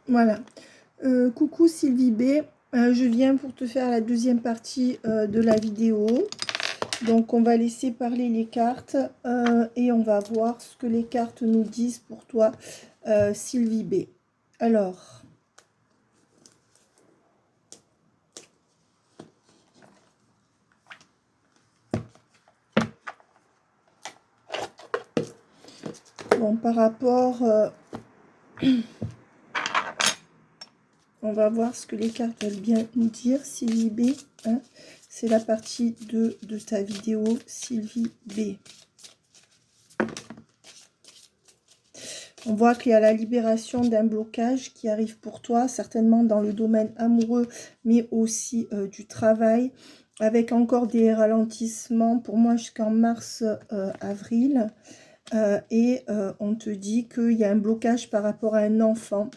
Voilà. Coucou Sylvie B. Je viens pour te faire la deuxième partie de la vidéo. Donc on va laisser parler les cartes et on va voir ce que les cartes nous disent pour toi, Sylvie B. Alors, bon, par rapport... on va voir ce que les cartes veulent bien nous dire, Sylvie B. Hein. C'est la partie 2 de ta vidéo, Sylvie B. On voit qu'il y a la libération d'un blocage qui arrive pour toi, certainement dans le domaine amoureux, mais aussi du travail, avec encore des ralentissements pour moi jusqu'en mars-avril. On te dit qu'il y a un blocage par rapport à un enfant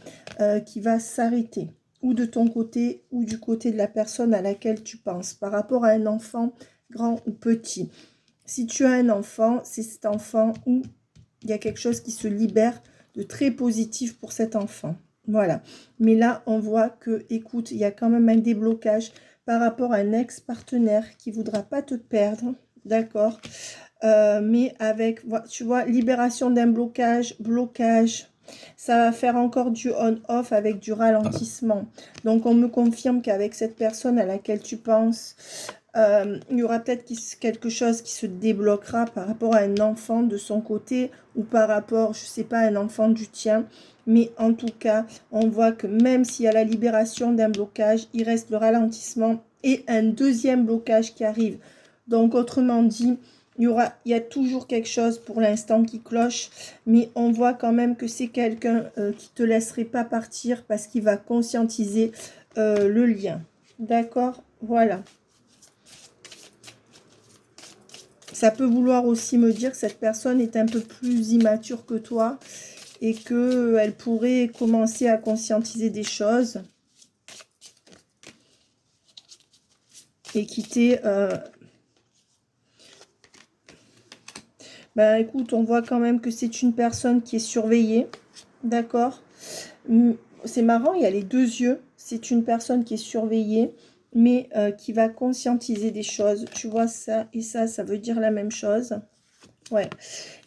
qui va s'arrêter, ou de ton côté, ou du côté de la personne à laquelle tu penses, par rapport à un enfant grand ou petit. Si tu as un enfant, c'est cet enfant où il y a quelque chose qui se libère de très positif pour cet enfant. Voilà. Mais là, on voit que, écoute, il y a quand même un déblocage par rapport à un ex-partenaire qui ne voudra pas te perdre. D'accord, mais avec, tu vois, libération d'un blocage, ça va faire encore du on-off avec du ralentissement. Donc, on me confirme qu'avec cette personne à laquelle tu penses, il y aura peut-être quelque chose qui se débloquera par rapport à un enfant de son côté ou par rapport, je sais pas, à un enfant du tien. Mais en tout cas, on voit que même s'il y a la libération d'un blocage, il reste le ralentissement et un deuxième blocage qui arrive. Donc, autrement dit, il y a toujours quelque chose pour l'instant qui cloche, mais on voit quand même que c'est quelqu'un qui ne te laisserait pas partir parce qu'il va conscientiser le lien. D'accord? Voilà. Ça peut vouloir aussi me dire que cette personne est un peu plus immature que toi et qu'elle pourrait commencer à conscientiser des choses et quitter... Ben écoute, on voit quand même que c'est une personne qui est surveillée, d'accord? C'est marrant, il y a les deux yeux. C'est une personne qui est surveillée, mais qui va conscientiser des choses. Tu vois, ça et ça veut dire la même chose. Ouais.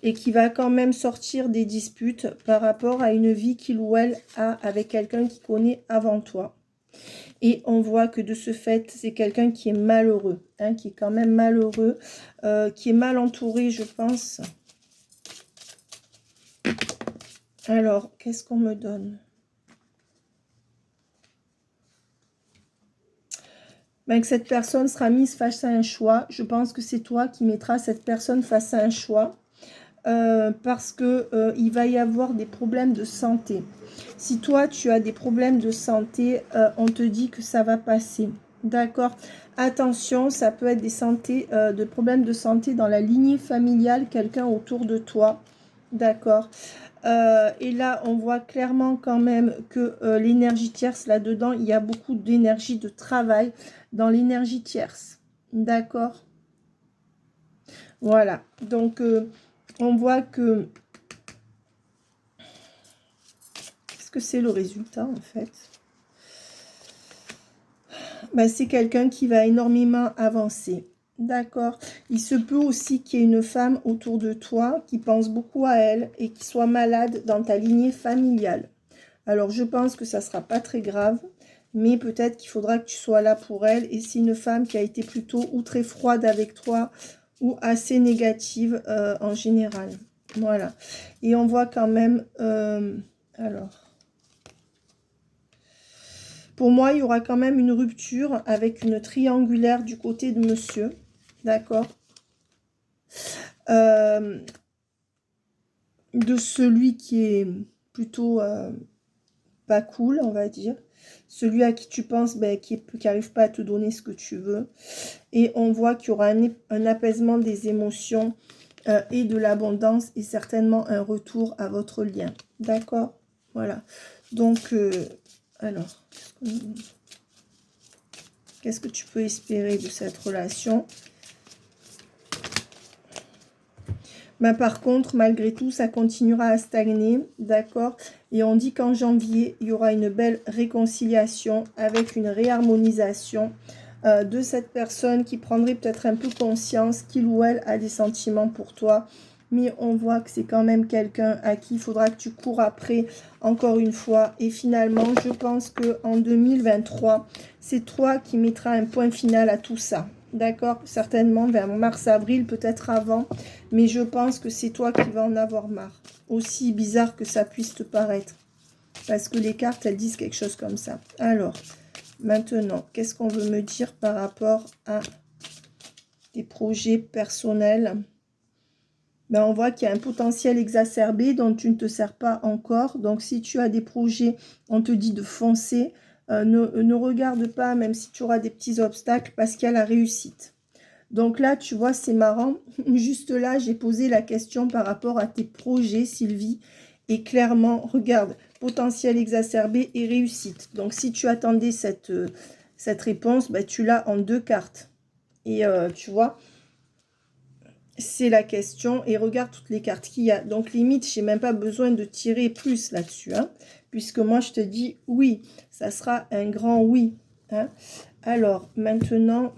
Et qui va quand même sortir des disputes par rapport à une vie qu'il ou elle a avec quelqu'un qui connaît avant toi. Et on voit que de ce fait, c'est quelqu'un qui est malheureux, hein, qui est quand même malheureux, qui est mal entouré, je pense. Alors, qu'est-ce qu'on me donne? Ben, que cette personne sera mise face à un choix. Je pense que c'est toi qui mettras cette personne face à un choix. Parce que il va y avoir des problèmes de santé. Si toi, tu as des problèmes de santé, on te dit que ça va passer. D'accord? Attention, ça peut être de problèmes de santé dans la lignée familiale, quelqu'un autour de toi. D'accord? Et là, on voit clairement quand même que l'énergie tierce, là-dedans, il y a beaucoup d'énergie de travail dans l'énergie tierce. D'accord? Voilà. Donc, on voit que... Qu'est-ce que c'est le résultat, en fait? Ben, c'est quelqu'un qui va énormément avancer. D'accord. Il se peut aussi qu'il y ait une femme autour de toi qui pense beaucoup à elle et qui soit malade dans ta lignée familiale. Alors, je pense que ça ne sera pas très grave, mais peut-être qu'il faudra que tu sois là pour elle. Et c'est une femme qui a été plutôt ou très froide avec toi ou assez négative en général. Voilà. Et on voit quand même... alors... Pour moi, il y aura quand même une rupture avec une triangulaire du côté de monsieur. D'accord, de celui qui est plutôt pas cool, on va dire. Celui à qui tu penses, ben, qui n'arrive pas à te donner ce que tu veux. Et on voit qu'il y aura un apaisement des émotions et de l'abondance et certainement un retour à votre lien. D'accord? Voilà. Donc, alors, qu'est-ce que tu peux espérer de cette relation? Mais par contre, malgré tout, ça continuera à stagner, d'accord? Et on dit qu'en janvier, il y aura une belle réconciliation avec une réharmonisation de cette personne qui prendrait peut-être un peu conscience qu'il ou elle a des sentiments pour toi. Mais on voit que c'est quand même quelqu'un à qui il faudra que tu cours après, encore une fois. Et finalement, je pense qu'en 2023, c'est toi qui mettras un point final à tout ça. D'accord? Certainement vers mars-avril, peut-être avant. Mais je pense que c'est toi qui vas en avoir marre. Aussi bizarre que ça puisse te paraître. Parce que les cartes, elles disent quelque chose comme ça. Alors, maintenant, qu'est-ce qu'on veut me dire par rapport à tes projets personnels? Ben, on voit qu'il y a un potentiel exacerbé dont tu ne te sers pas encore. Donc, si tu as des projets, on te dit de foncer. Ne regarde pas, même si tu auras des petits obstacles, parce qu'il y a la réussite. Donc là, tu vois, c'est marrant. Juste là, j'ai posé la question par rapport à tes projets, Sylvie. Et clairement, regarde, potentiel exacerbé et réussite. Donc, si tu attendais cette réponse, ben, tu l'as en 2 cartes. Et tu vois, c'est la question. Et regarde toutes les cartes qu'il y a. Donc, limite, je n'ai même pas besoin de tirer plus là-dessus. Hein, puisque moi, je te dis oui. Ça sera un grand oui. Hein. Alors, maintenant...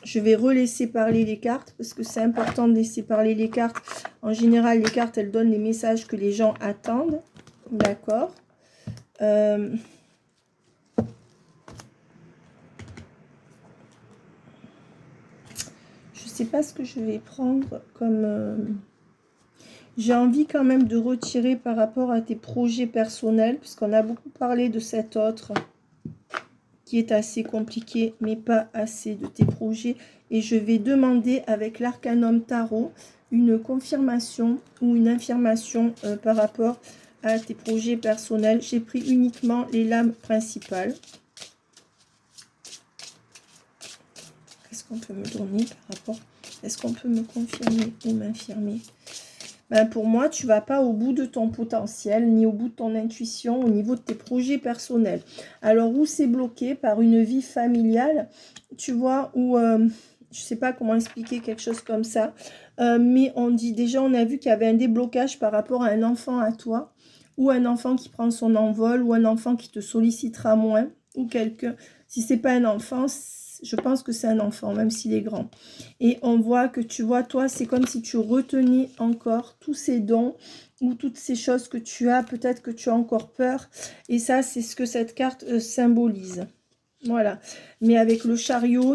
je vais relaisser parler les cartes parce que c'est important de laisser parler les cartes. En général, les cartes, elles donnent les messages que les gens attendent. D'accord. Je ne sais pas ce que je vais prendre comme... J'ai envie quand même de retirer par rapport à tes projets personnels, puisqu'on a beaucoup parlé de cet autre qui est assez compliqué, mais pas assez de tes projets. Et je vais demander avec l'Arcanum Tarot une confirmation ou une affirmation par rapport à tes projets personnels. J'ai pris uniquement les lames principales. Qu'est-ce qu'on peut me donner par rapport? Est-ce qu'on peut me confirmer ou m'infirmer? Ben pour moi, tu ne vas pas au bout de ton potentiel, ni au bout de ton intuition, au niveau de tes projets personnels. Alors, où c'est bloqué? Par une vie familiale, tu vois, où, je ne sais pas comment expliquer quelque chose comme ça, mais on dit, déjà, on a vu qu'il y avait un déblocage par rapport à un enfant à toi, ou un enfant qui prend son envol, ou un enfant qui te sollicitera moins, ou quelqu'un, si ce n'est pas un enfant, je pense que c'est un enfant, même s'il est grand. Et on voit que, tu vois, toi, c'est comme si tu retenais encore tous ces dons ou toutes ces choses que tu as. Peut-être que tu as encore peur. Et ça, c'est ce que cette carte symbolise. Voilà. Mais avec le chariot,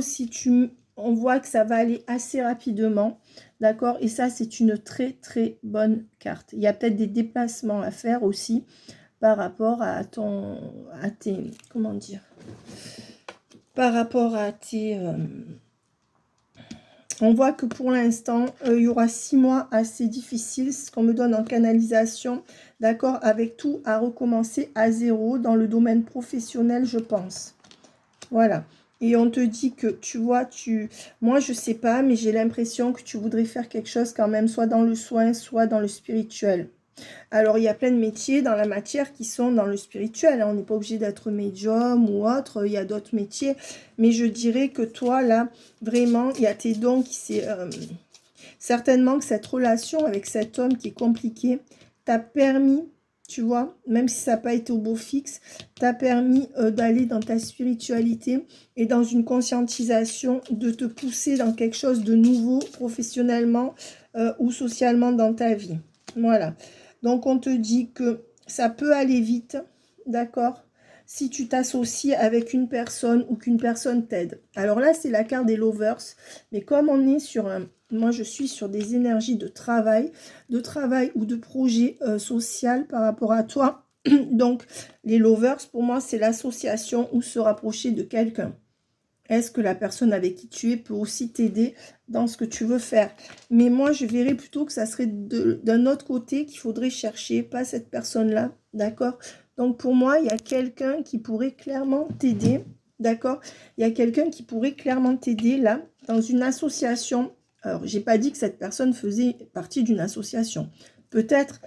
on voit que ça va aller assez rapidement. D'accord? Et ça, c'est une très, très bonne carte. Il y a peut-être des déplacements à faire aussi par rapport à tes... Comment dire? Par rapport à tes... on voit que pour l'instant, il y aura 6 mois assez difficiles, ce qu'on me donne en canalisation, d'accord, avec tout à recommencer à zéro dans le domaine professionnel, je pense. Voilà. Et on te dit que, tu vois, moi, je sais pas, mais j'ai l'impression que tu voudrais faire quelque chose quand même, soit dans le soin, soit dans le spirituel. Alors, il y a plein de métiers dans la matière qui sont dans le spirituel. Hein. On n'est pas obligé d'être médium ou autre. Il y a d'autres métiers. Mais je dirais que toi, là, vraiment, il y a tes dons qui c'est... certainement que cette relation avec cet homme qui est compliqué t'a permis, tu vois, même si ça n'a pas été au beau fixe, t'a permis d'aller dans ta spiritualité et dans une conscientisation, de te pousser dans quelque chose de nouveau professionnellement ou socialement dans ta vie. Voilà. Donc, on te dit que ça peut aller vite, d'accord, si tu t'associes avec une personne ou qu'une personne t'aide. Alors là, c'est la carte des lovers. Mais comme on est sur un... Moi, je suis sur des énergies de travail ou de projet social par rapport à toi. Donc, les lovers, pour moi, c'est l'association ou se rapprocher de quelqu'un. Est-ce que la personne avec qui tu es peut aussi t'aider dans ce que tu veux faire? Mais moi, je verrais plutôt que ça serait d'un autre côté qu'il faudrait chercher, pas cette personne-là, d'accord? Donc, pour moi, il y a quelqu'un qui pourrait clairement t'aider, d'accord? Il y a quelqu'un qui pourrait clairement t'aider, là, dans une association. Alors, j'ai pas dit que cette personne faisait partie d'une association. Peut-être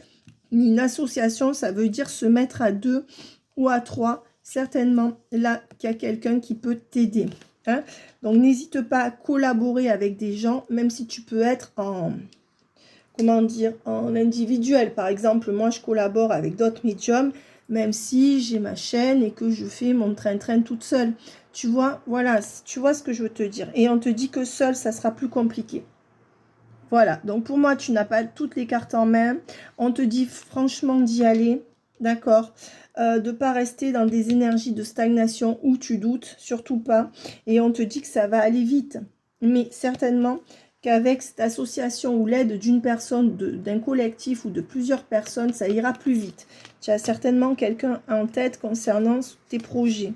une association, ça veut dire se mettre à 2 ou à 3. Certainement, là, qu'il y a quelqu'un qui peut t'aider. Hein. Donc, n'hésite pas à collaborer avec des gens, même si tu peux être en, comment dire, en individuel. Par exemple, moi, je collabore avec d'autres médiums, même si j'ai ma chaîne et que je fais mon train-train toute seule. Tu vois, voilà, tu vois ce que je veux te dire. Et on te dit que seul, ça sera plus compliqué. Voilà, donc pour moi, tu n'as pas toutes les cartes en main. On te dit franchement d'y aller, d'accord, de ne pas rester dans des énergies de stagnation où tu doutes, surtout pas. Et on te dit que ça va aller vite. Mais certainement qu'avec cette association ou l'aide d'une personne, d'un collectif ou de plusieurs personnes, ça ira plus vite. Tu as certainement quelqu'un en tête concernant tes projets.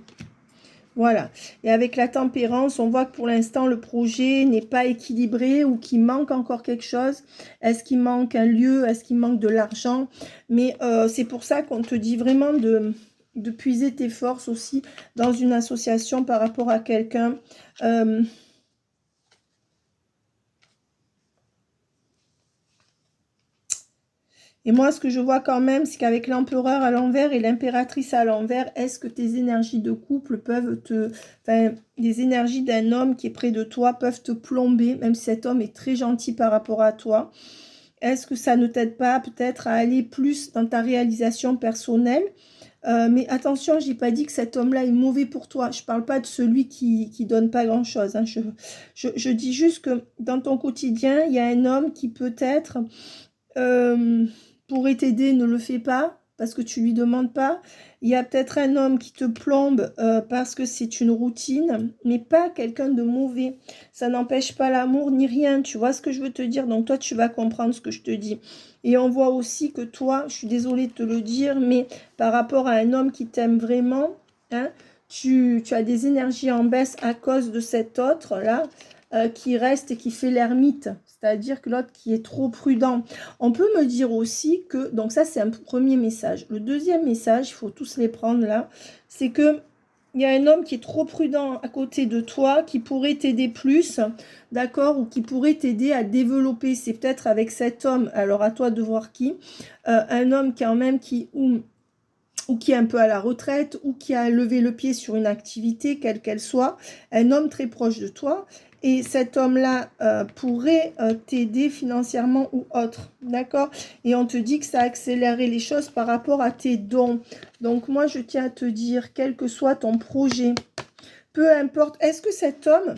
Voilà. Et avec la tempérance, on voit que pour l'instant, le projet n'est pas équilibré ou qu'il manque encore quelque chose. Est-ce qu'il manque un lieu? Est-ce qu'il manque de l'argent? Mais c'est pour ça qu'on te dit vraiment de puiser tes forces aussi dans une association par rapport à quelqu'un. Et moi, ce que je vois quand même, c'est qu'avec l'empereur à l'envers et l'impératrice à l'envers, est-ce que tes énergies de couple peuvent te... Enfin, les énergies d'un homme qui est près de toi peuvent te plomber, même si cet homme est très gentil par rapport à toi. Est-ce que ça ne t'aide pas peut-être à aller plus dans ta réalisation personnelle? Mais attention, j'ai pas dit que cet homme-là est mauvais pour toi. Je parle pas de celui qui donne pas grand-chose. Hein. Je dis juste que dans ton quotidien, il y a un homme qui peut-être... pourrait t'aider, ne le fais pas parce que tu lui demandes pas. Il y a peut-être un homme qui te plombe parce que c'est une routine, mais pas quelqu'un de mauvais. Ça n'empêche pas l'amour ni rien, tu vois ce que je veux te dire. Donc toi, tu vas comprendre ce que je te dis. Et on voit aussi que toi, je suis désolée de te le dire, mais par rapport à un homme qui t'aime vraiment, hein, tu as des énergies en baisse à cause de cet autre-là qui reste et qui fait l'ermite. C'est-à-dire que l'autre qui est trop prudent. On peut me dire aussi que, donc ça c'est un premier message. Le deuxième message, il faut tous les prendre là, c'est que il y a un homme qui est trop prudent à côté de toi, qui pourrait t'aider plus, d'accord, ou qui pourrait t'aider à développer. C'est peut-être avec cet homme, alors à toi de voir qui, un homme quand même qui, ou qui est un peu à la retraite, ou qui a levé le pied sur une activité, quelle qu'elle soit, un homme très proche de toi, et cet homme-là pourrait t'aider financièrement ou autre, d'accord? Et on te dit que ça accélérerait les choses par rapport à tes dons. Donc moi, je tiens à te dire, quel que soit ton projet, peu importe, est-ce que cet homme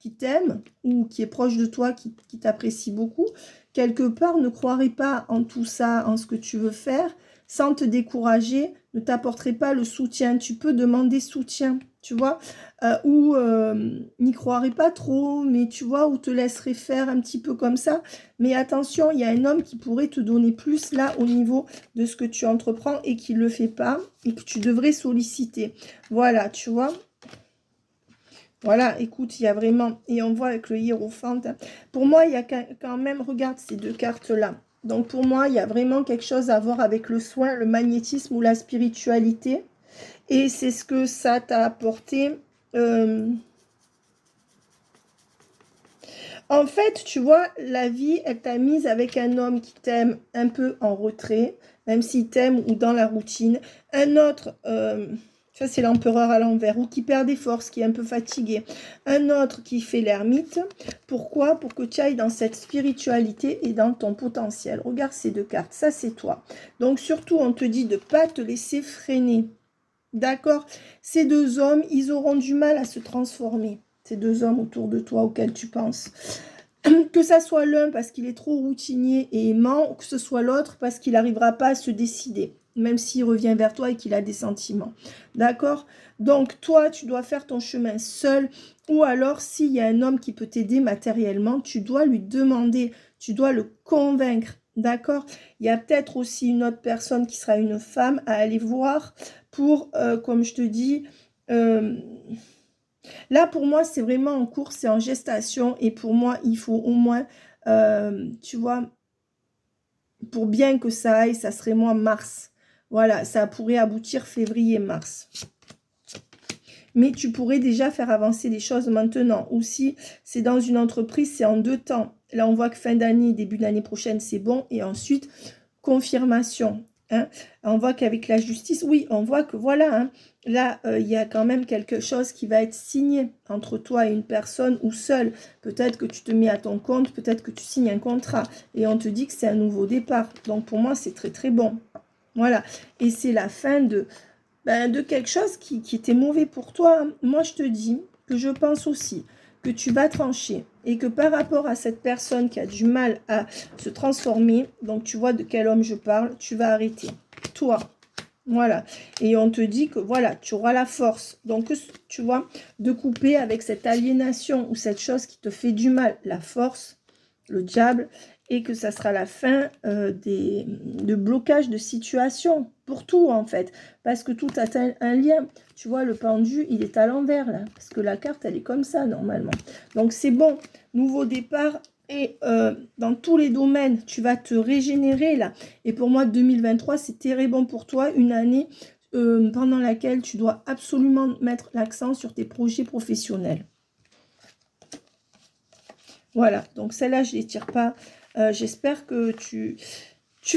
qui t'aime ou qui est proche de toi, qui t'apprécie beaucoup, quelque part ne croirait pas en tout ça, en ce que tu veux faire, sans te décourager, ne t'apporterait pas le soutien. Tu peux demander soutien, tu vois, ou n'y croirait pas trop, mais tu vois, ou te laisserait faire un petit peu comme ça. Mais attention, il y a un homme qui pourrait te donner plus là au niveau de ce que tu entreprends et qui ne le fait pas et que tu devrais solliciter. Voilà, tu vois. Voilà, écoute, il y a vraiment... Et on voit avec le hiérophant. Pour moi, il y a quand même... Regarde ces deux cartes-là. Donc, pour moi, il y a vraiment quelque chose à voir avec le soin, le magnétisme ou la spiritualité. Et c'est ce que ça t'a apporté. En fait, tu vois, la vie, elle t'a mise avec un homme qui t'aime un peu en retrait, même s'il t'aime ou dans la routine. Un autre... ça, c'est l'empereur à l'envers, ou qui perd des forces, qui est un peu fatigué. Un autre qui fait l'ermite. Pourquoi? Pour que tu ailles dans cette spiritualité et dans ton potentiel. Regarde ces deux cartes, ça c'est toi. Donc surtout, on te dit de ne pas te laisser freiner. D'accord? Ces deux hommes, ils auront du mal à se transformer. Ces deux hommes autour de toi auxquels tu penses. Que ça soit l'un parce qu'il est trop routinier et aimant, ou que ce soit l'autre parce qu'il n'arrivera pas à se décider, même s'il revient vers toi et qu'il a des sentiments. D'accord? Donc, toi, tu dois faire ton chemin seul, ou alors, s'il y a un homme qui peut t'aider matériellement, tu dois lui demander, tu dois le convaincre. D'accord? Il y a peut-être aussi une autre personne qui sera une femme à aller voir pour, comme je te dis... là, pour moi, c'est vraiment en cours, c'est en gestation. Et pour moi, il faut au moins, tu vois, pour bien que ça aille, ça serait moi mars. Voilà, ça pourrait aboutir février-mars. Mais tu pourrais déjà faire avancer les choses maintenant. Ou si c'est dans une entreprise, c'est en 2 temps. Là, on voit que fin d'année, début de l'année prochaine, c'est bon. Et ensuite, confirmation. Hein. On voit qu'avec la justice, oui, on voit que voilà, hein, là, il y a quand même quelque chose qui va être signé entre toi et une personne ou seul. Peut-être que tu te mets à ton compte, peut-être que tu signes un contrat et on te dit que c'est un nouveau départ. Donc pour moi, c'est très très bon. Voilà. Et c'est la fin de quelque chose qui était mauvais pour toi. Moi, je te dis que je pense aussi que tu vas trancher et que par rapport à cette personne qui a du mal à se transformer, donc tu vois de quel homme je parle, tu vas arrêter. Toi, voilà. Et on te dit que voilà, tu auras la force. Donc, tu vois, de couper avec cette aliénation ou cette chose qui te fait du mal, la force, le diable, et que ça sera la fin de blocage de situation pour tout en fait, parce que tout a un lien. Tu vois, le pendu, il est à l'envers là, parce que la carte, elle est comme ça normalement. Donc c'est bon, nouveau départ, et dans tous les domaines, tu vas te régénérer là. Et pour moi, 2023, c'est très bon pour toi, une année pendant laquelle tu dois absolument mettre l'accent sur tes projets professionnels. Voilà, donc celle-là, je ne les tire pas. J'espère que tu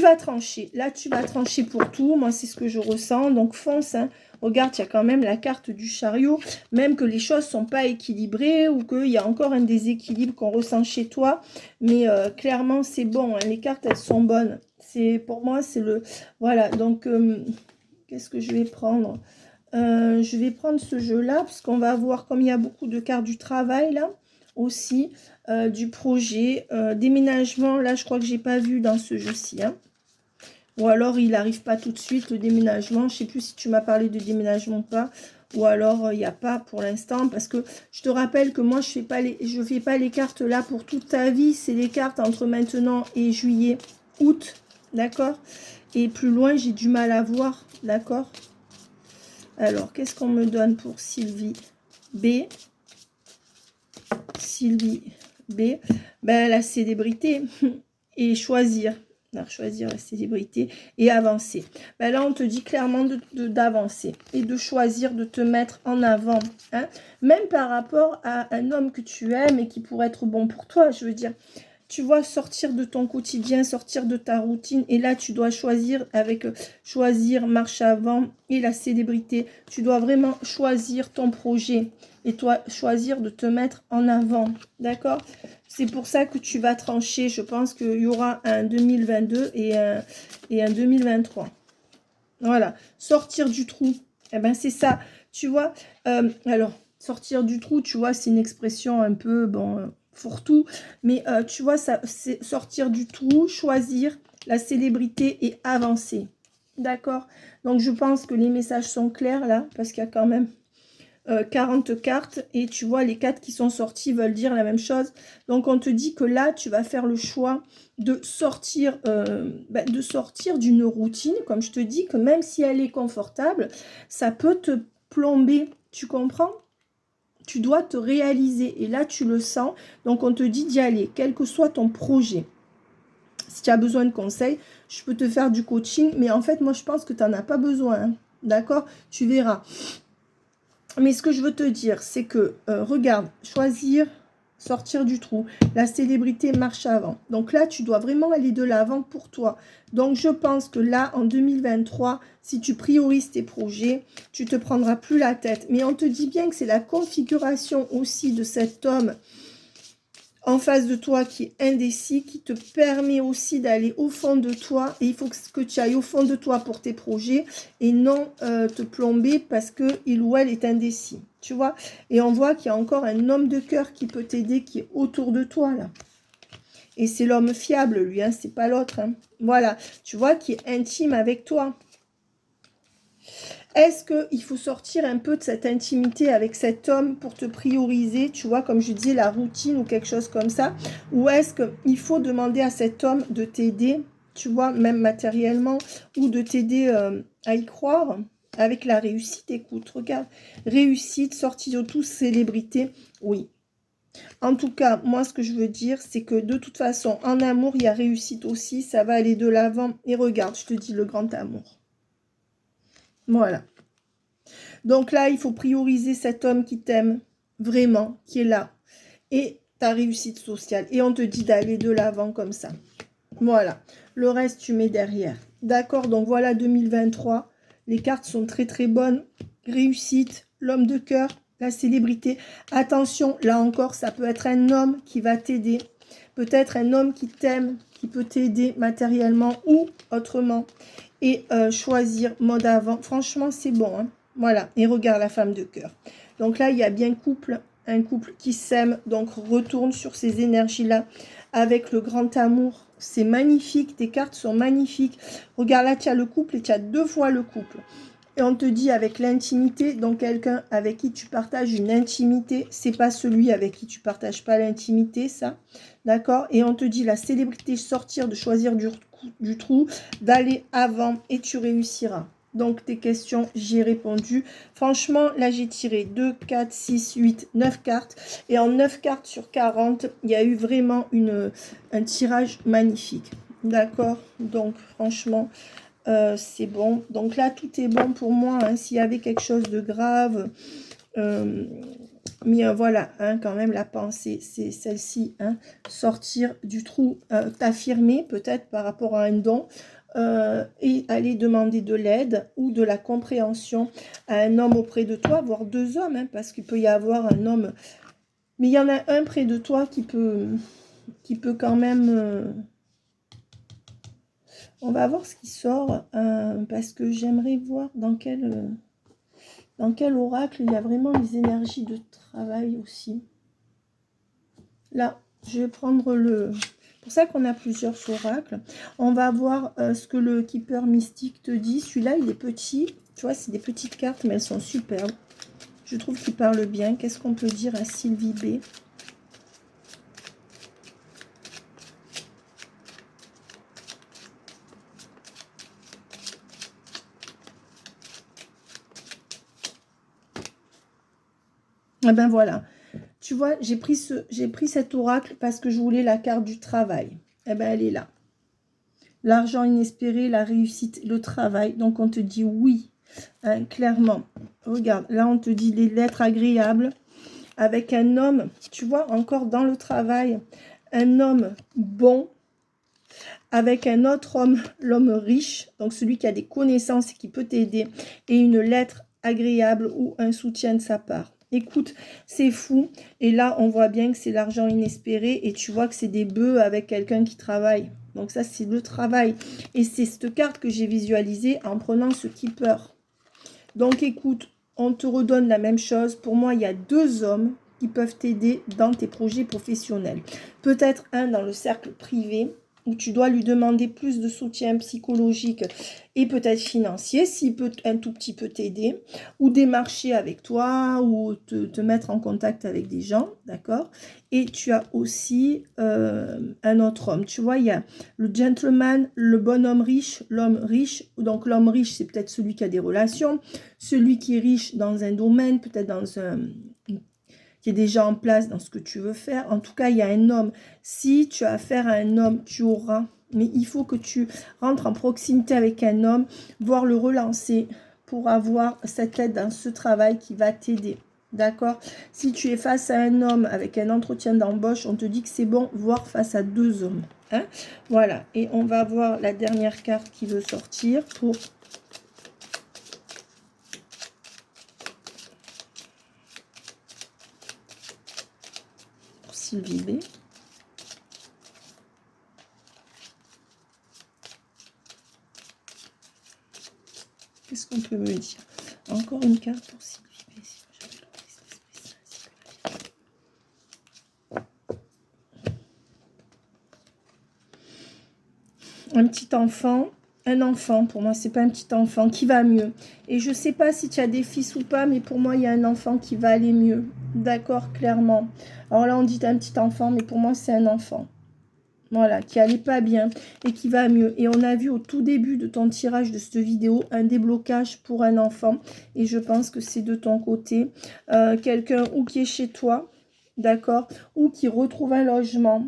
vas trancher. Là, tu vas trancher pour tout. Moi, c'est ce que je ressens. Donc, fonce. Hein. Regarde, il y a quand même la carte du chariot. Même que les choses ne sont pas équilibrées ou qu'il y a encore un déséquilibre qu'on ressent chez toi. Mais clairement, c'est bon. Hein. Les cartes, elles sont bonnes. Pour moi, c'est le... Voilà, donc, qu'est-ce que je vais prendre je vais prendre ce jeu-là, parce qu'on va voir, comme il y a beaucoup de cartes du travail, là, aussi, du projet, déménagement, là, je crois que j'ai pas vu dans ce jeu-ci, hein. Ou alors, il n'arrive pas tout de suite, le déménagement, je sais plus si tu m'as parlé de déménagement ou pas, ou alors, il n'y a pas pour l'instant, parce que je te rappelle que moi, je fais pas les cartes là pour toute ta vie, c'est les cartes entre maintenant et juillet, août, d'accord? Et plus loin, j'ai du mal à voir, d'accord? Alors, qu'est-ce qu'on me donne pour Sylvie B? Sylvie B. Ben, la célébrité et choisir. Alors, choisir la célébrité et avancer. Ben, là, on te dit clairement d'avancer et de choisir de te mettre en avant. Hein, même par rapport à un homme que tu aimes et qui pourrait être bon pour toi. Je veux dire, tu vois, sortir de ton quotidien, sortir de ta routine. Et là, tu dois choisir choisir marche avant et la célébrité. Tu dois vraiment choisir ton projet et toi, choisir de te mettre en avant. D'accord? C'est pour ça que tu vas trancher. Je pense qu'il y aura un 2022 et un 2023. Voilà. Sortir du trou. Eh ben, c'est ça. Tu vois, alors, sortir du trou, tu vois, c'est une expression un peu, bon... fourre-tout, mais tu vois, ça, c'est sortir du trou, choisir la célébrité et avancer. D'accord? Donc, je pense que les messages sont clairs là, parce qu'il y a quand même 40 cartes, et tu vois, les 4 qui sont sorties veulent dire la même chose. Donc, on te dit que là, tu vas faire le choix de sortir d'une routine, comme je te dis, que même si elle est confortable, ça peut te plomber, tu comprends? Tu dois te réaliser et là tu le sens, donc on te dit d'y aller, quel que soit ton projet. Si tu as besoin de conseils, je peux te faire du coaching, mais en fait moi je pense que tu n'en as pas besoin, hein. D'accord? Tu verras. Mais ce que je veux te dire, c'est que regarde, choisir, sortir du trou, la célébrité marche avant. Donc là, tu dois vraiment aller de l'avant pour toi. Donc je pense que là, en 2023, si tu priorises tes projets, tu te prendras plus la tête. Mais on te dit bien que c'est la configuration aussi de cet homme en face de toi qui est indécis, qui te permet aussi d'aller au fond de toi. Et il faut que tu ailles au fond de toi pour tes projets et non te plomber parce qu'il ou elle est indécis. Tu vois? Et on voit qu'il y a encore un homme de cœur qui peut t'aider, qui est autour de toi là. Et c'est l'homme fiable, lui, hein, c'est pas l'autre. Hein. Voilà, tu vois, qui est intime avec toi. Est-ce qu'il faut sortir un peu de cette intimité avec cet homme pour te prioriser, tu vois, comme je disais, la routine ou quelque chose comme ça? Ou est-ce qu'il faut demander à cet homme de t'aider, tu vois, même matériellement, ou de t'aider à y croire avec la réussite? Écoute, regarde, réussite, sortie de tout, célébrité, oui. En tout cas, moi, ce que je veux dire, c'est que de toute façon, en amour, il y a réussite aussi, ça va aller de l'avant. Et regarde, je te dis le grand amour. Voilà. Donc là, il faut prioriser cet homme qui t'aime vraiment, qui est là. Et ta réussite sociale. Et on te dit d'aller de l'avant comme ça. Voilà. Le reste, tu mets derrière. D'accord, donc voilà 2023. Les cartes sont très très bonnes. Réussite, l'homme de cœur, la célébrité. Attention, là encore, ça peut être un homme qui va t'aider. Peut-être un homme qui t'aime, qui peut t'aider matériellement ou autrement. Et choisir mode avant. Franchement, c'est bon. Hein. Voilà, et regarde la femme de cœur. Donc là, il y a bien un couple qui s'aime. Donc retourne sur ces énergies-là avec le grand amour. C'est magnifique, tes cartes sont magnifiques. Regarde là, tu as le couple et tu as 2 fois le couple. Et on te dit avec l'intimité, donc quelqu'un avec qui tu partages une intimité, c'est pas celui avec qui tu partages pas l'intimité, ça, d'accord? Et on te dit la célébrité, sortir, de choisir du trou, d'aller avant et tu réussiras. Donc tes questions, j'y ai répondu. Franchement, là j'ai tiré 2, 4, 6, 8, 9 cartes. Et en 9 cartes sur 40, il y a eu vraiment un tirage magnifique. D'accord? Donc franchement... c'est bon. Donc là, tout est bon pour moi. Hein. S'il y avait quelque chose de grave, mais voilà, hein, quand même, la pensée, c'est celle-ci. Hein. Sortir du trou, t'affirmer peut-être par rapport à un don et aller demander de l'aide ou de la compréhension à un homme auprès de toi, voire 2 hommes, hein, parce qu'il peut y avoir un homme. Mais il y en a un près de toi qui peut quand même... On va voir ce qui sort, parce que j'aimerais voir dans quel oracle il y a vraiment les énergies de travail aussi. Là, je vais prendre le... C'est pour ça qu'on a plusieurs oracles. On va voir ce que le Keeper Mystique te dit. Celui-là, il est petit. Tu vois, c'est des petites cartes, mais elles sont superbes. Je trouve qu'il parle bien. Qu'est-ce qu'on peut dire à Sylvie B? Eh ben voilà. Tu vois, j'ai pris cet oracle parce que je voulais la carte du travail. Eh ben, elle est là. L'argent inespéré, la réussite, le travail. Donc, on te dit oui, hein, clairement. Regarde, là, on te dit les lettres agréables avec un homme, tu vois, encore dans le travail, un homme bon, avec un autre homme, l'homme riche, donc celui qui a des connaissances et qui peut t'aider, et une lettre agréable ou un soutien de sa part. Écoute, c'est fou. Et là, on voit bien que c'est l'argent inespéré et tu vois que c'est des bœufs avec quelqu'un qui travaille. Donc ça, c'est le travail. Et c'est cette carte que j'ai visualisée en prenant ce keeper. Donc écoute, on te redonne la même chose. Pour moi, il y a 2 hommes qui peuvent t'aider dans tes projets professionnels. Peut-être un dans le cercle privé, où tu dois lui demander plus de soutien psychologique et peut-être financier, s'il peut un tout petit peu t'aider, ou démarcher avec toi, ou te mettre en contact avec des gens, d'accord? Et tu as aussi un autre homme. Tu vois, il y a le gentleman, le bonhomme riche, l'homme riche. Donc l'homme riche, c'est peut-être celui qui a des relations, celui qui est riche dans un domaine, peut-être dans un... qui est déjà en place dans ce que tu veux faire. En tout cas, il y a un homme. Si tu as affaire à un homme, tu auras. Mais il faut que tu rentres en proximité avec un homme, voire le relancer pour avoir cette aide dans ce travail qui va t'aider. D'accord? Si tu es face à un homme avec un entretien d'embauche, on te dit que c'est bon, voire face à 2 hommes. Hein? Voilà. Et on va voir la dernière carte qui veut sortir pour... Sylvie B. Qu'est-ce qu'on peut me dire? Encore une carte pour Sylvie B. Un petit enfant. Un enfant, pour moi, c'est pas un petit enfant qui va mieux. Et je sais pas si tu as des fils ou pas, mais pour moi, il y a un enfant qui va aller mieux. D'accord, clairement. Alors là, on dit un petit enfant, mais pour moi, c'est un enfant. Voilà, qui allait pas bien et qui va mieux. Et on a vu au tout début de ton tirage de cette vidéo un déblocage pour un enfant. Et je pense que c'est de ton côté. Quelqu'un ou qui est chez toi, d'accord, ou qui retrouve un logement,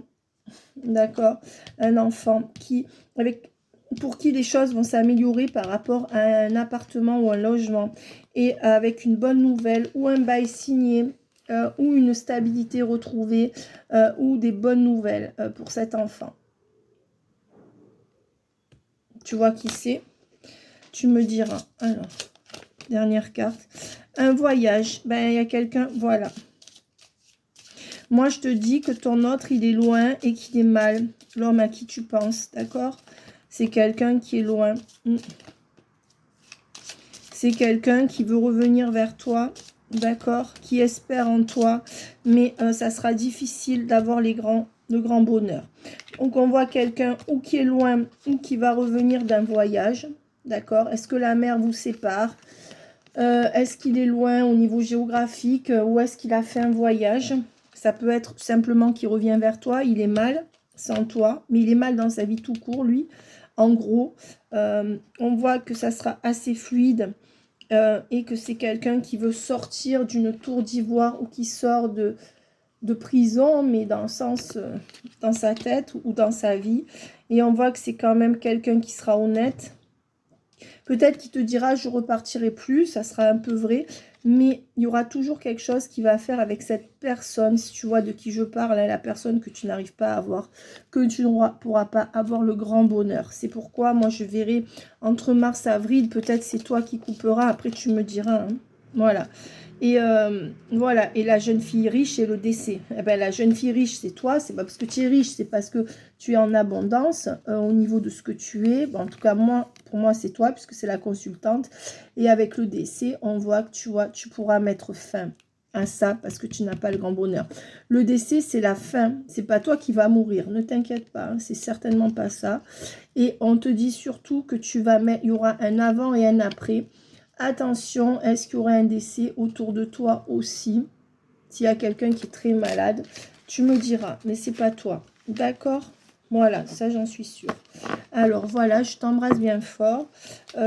d'accord, un enfant qui, pour qui les choses vont s'améliorer par rapport à un appartement ou un logement. Et avec une bonne nouvelle ou un bail signé, ou une stabilité retrouvée, ou des bonnes nouvelles pour cet enfant. Tu vois qui c'est? Tu me diras. Alors, dernière carte. Un voyage. Ben, il y a quelqu'un, voilà. Moi, je te dis que ton autre, il est loin et qu'il est mal. L'homme à qui tu penses, d'accord? C'est quelqu'un qui est loin. C'est quelqu'un qui veut revenir vers toi, d'accord? Qui espère en toi, mais ça sera difficile d'avoir le grand bonheur. Donc, on voit quelqu'un ou qui est loin ou qui va revenir d'un voyage, d'accord? Est-ce que la mer vous sépare? Est-ce qu'il est loin au niveau géographique ou est-ce qu'il a fait un voyage? Ça peut être simplement qu'il revient vers toi, il est mal sans toi, mais il est mal dans sa vie tout court, lui. En gros, on voit que ça sera assez fluide et que c'est quelqu'un qui veut sortir d'une tour d'ivoire ou qui sort de prison, mais dans le sens, dans sa tête ou dans sa vie. Et on voit que c'est quand même quelqu'un qui sera honnête. Peut-être qu'il te dira, je repartirai plus, ça sera un peu vrai, mais il y aura toujours quelque chose qui va faire avec cette personne, si tu vois de qui je parle, la personne que tu n'arrives pas à avoir, que tu ne pourras pas avoir le grand bonheur. C'est pourquoi moi je verrai entre mars et avril, peut-être c'est toi qui couperas, après tu me diras, hein. Voilà. Et voilà, et la jeune fille riche, c'est le décès. Eh ben, la jeune fille riche, c'est toi, c'est pas parce que tu es riche, c'est parce que tu es en abondance au niveau de ce que tu es. Bon, en tout cas, moi, pour moi, c'est toi, puisque c'est la consultante. Et avec le décès, on voit que tu pourras mettre fin à ça, parce que tu n'as pas le grand bonheur. Le décès, c'est la fin, c'est pas toi qui vas mourir, ne t'inquiète pas, hein, c'est certainement pas ça. Et on te dit surtout que tu vas mettre, il y aura un avant et un après. Attention, est-ce qu'il y aura un décès autour de toi aussi? S'il y a quelqu'un qui est très malade, tu me diras, mais c'est pas toi. D'accord? Voilà, ça j'en suis sûre. Alors voilà, je t'embrasse bien fort.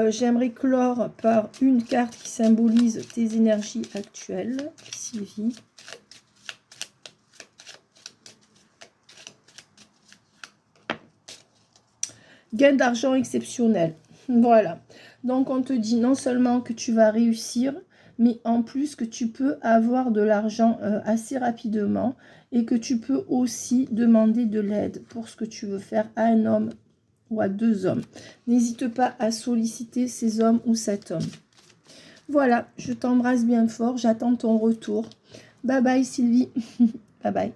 J'aimerais clore par une carte qui symbolise tes énergies actuelles, Sylvie. Gain d'argent exceptionnel. Voilà. Donc, on te dit non seulement que tu vas réussir, mais en plus que tu peux avoir de l'argent assez rapidement et que tu peux aussi demander de l'aide pour ce que tu veux faire à un homme ou à 2 hommes. N'hésite pas à solliciter ces hommes ou cet homme. Voilà, je t'embrasse bien fort. J'attends ton retour. Bye bye Sylvie. Bye bye.